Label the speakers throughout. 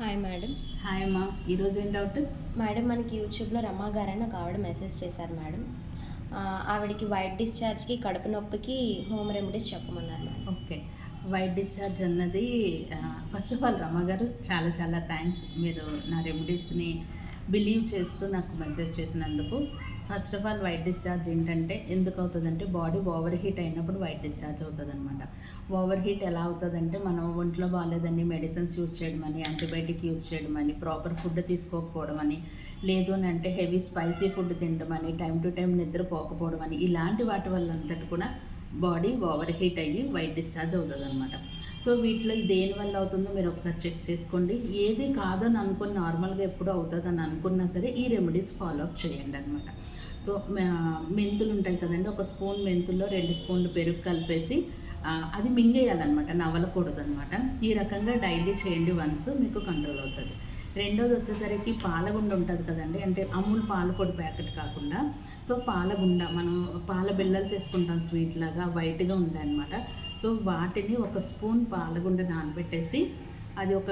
Speaker 1: Hi madam.
Speaker 2: Hi అమ్మా, ఈరోజు ఏం డౌట్?
Speaker 1: మేడం మనకి యూట్యూబ్లో రమా గారని నాకు ఆవిడ మెసేజ్ చేశారు మేడం. ఆవిడకి వైట్ డిశ్చార్జ్కి కడుపు నొప్పికి హోమ్ రెమెడీస్ చెప్పమన్నారు మేడం.
Speaker 2: ఓకే. వైట్ డిశ్చార్జ్ అన్నది ఫస్ట్ ఆఫ్ ఆల్ రమ గారు చాలా చాలా థ్యాంక్స్. మీరు నా రెమెడీస్ని బిలీవ్ చేస్తూ నాకు మెసేజ్ చేసినందుకు. First of all white discharge ఏంటంటే ఎందుకు అవుతుందంటే బాడీ ఓవర్ హీట్ అయినప్పుడు వైట్ డిశ్చార్జ్ అవుతుంది అనమాట. ఓవర్ హీట్ ఎలా అవుతుందంటే మనం ఒంట్లో బాగాలేదని మెడిసిన్స్ యూజ్ చేయడం అని, యాంటీబయాటిక్ యూజ్ చేయడం అని, ప్రాపర్ ఫుడ్ తీసుకోకపోవడం అని, లేదు అని అంటే హెవీ స్పైసీ ఫుడ్ తినడం అని, టైం టు టైం నిద్రపోకపోవడం అని, ఇలాంటి వాటి వల్ల అంతటి కూడా బాడీ ఓవర్ హీట్ అయ్యి వైట్ డిశ్చార్జ్ అవుతుంది అనమాట. సో వీటిలో దేని వల్ల అవుతుందో మీరు ఒకసారి చెక్ చేసుకోండి. ఏది కాదని అనుకుని నార్మల్గా ఎప్పుడు అవుతుందని అనుకున్నా సరే ఈ రెమెడీస్ ఫాలో అప్ చేయండి అనమాట. సో మెంతులు ఉంటాయి కదండి, ఒక స్పూన్ మెంతుల్లో 2 స్పూన్లు పెరుగు కలిపేసి అది మింగేయాలన్నమాట, నవలకూడదు అనమాట. ఈ రకంగా డైలీ చేయండి, వన్స్ మీకు కంట్రోల్ అవుతుంది. రెండోది వచ్చేసరికి పాలగుండ ఉంటుంది కదండి, అంటే అమూల్ పాల పొడి ప్యాకెట్ కాకుండా సో పాలగుండ మనం పాల బిళ్ళలు చేసుకుంటాం స్వీట్ లాగా వైట్గా ఉంటాయి అనమాట. సో వాటిని ఒక స్పూన్ పాలగుండ నానబెట్టేసి అది ఒక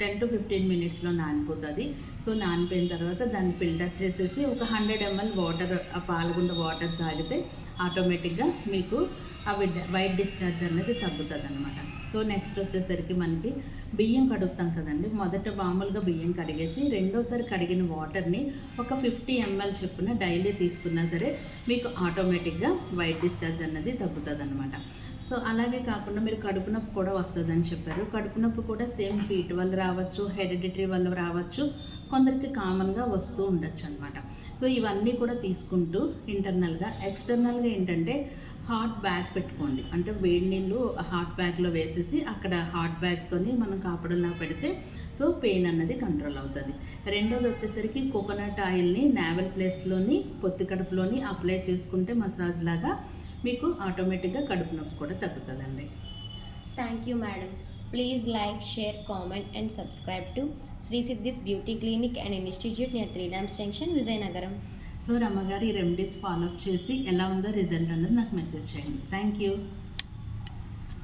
Speaker 2: 10 to 15 మినిట్స్లో నానిపోతుంది. సో నానిపోయిన తర్వాత దాన్ని ఫిల్టర్ చేసేసి ఒక 100 ml వాటర్, ఆ పాలగుండ వాటర్ తాగితే ఆటోమేటిక్గా మీకు అవి వైట్ డిశ్చార్జ్ అనేది తగ్గుతుంది అనమాట. సో నెక్స్ట్ వచ్చేసరికి మనకి బియ్యం కడుగుతాం కదండి, మొదట మామూలుగా బియ్యం కడిగేసి రెండోసారి కడిగిన వాటర్ని ఒక 50 ml చొప్పున డైలీ తీసుకున్నా సరే మీకు ఆటోమేటిక్గా వైట్ డిశ్చార్జ్ అనేది తగ్గుతుంది అనమాట. సో అలాగే కాకుండా మీరు కడుపు నొప్పి కూడా వస్తుందని చెప్పారు. కడుపు నొప్పి కూడా సేమ్ హీట్ వల్ల రావచ్చు, హెరిడిటరీ వల్ల రావచ్చు, కొందరికి కామన్గా వస్తూ ఉండొచ్చు అనమాట. సో ఇవన్నీ కూడా తీసుకుంటూ ఇంటర్నల్గా, ఎక్స్టర్నల్గా ఏంటంటే హాట్ బ్యాగ్ పెట్టుకోండి. అంటే వేడి నీళ్ళు హాట్ బ్యాగ్లో వేసేసి అక్కడ హాట్ బ్యాగ్తోని మనం కాపడంలా పెడితే సో పెయిన్ అన్నది కంట్రోల్ అవుతుంది. రెండోది వచ్చేసరికి కోకోనట్ ఆయిల్ని నావెల్ ప్లేస్లోని పొత్తి కడుపులోని అప్లై చేసుకుంటే మసాజ్ లాగా మీకు ఆటోమేటిక్గా కడుపు నొప్పి కూడా తగ్గుతుందండి.
Speaker 1: Thank you madam. Please like, share, comment and subscribe to Shri Siddhi's beauty clinic and institute near 3 Lamps junction, Vizianagaram.
Speaker 2: So రమ్మగారు ఈ రెమెడీస్ ఫాలో అప్ చేసి ఎలా ఉందో రిజల్ట్ అన్నది నాకు మెసేజ్ చేయండి. Thank you.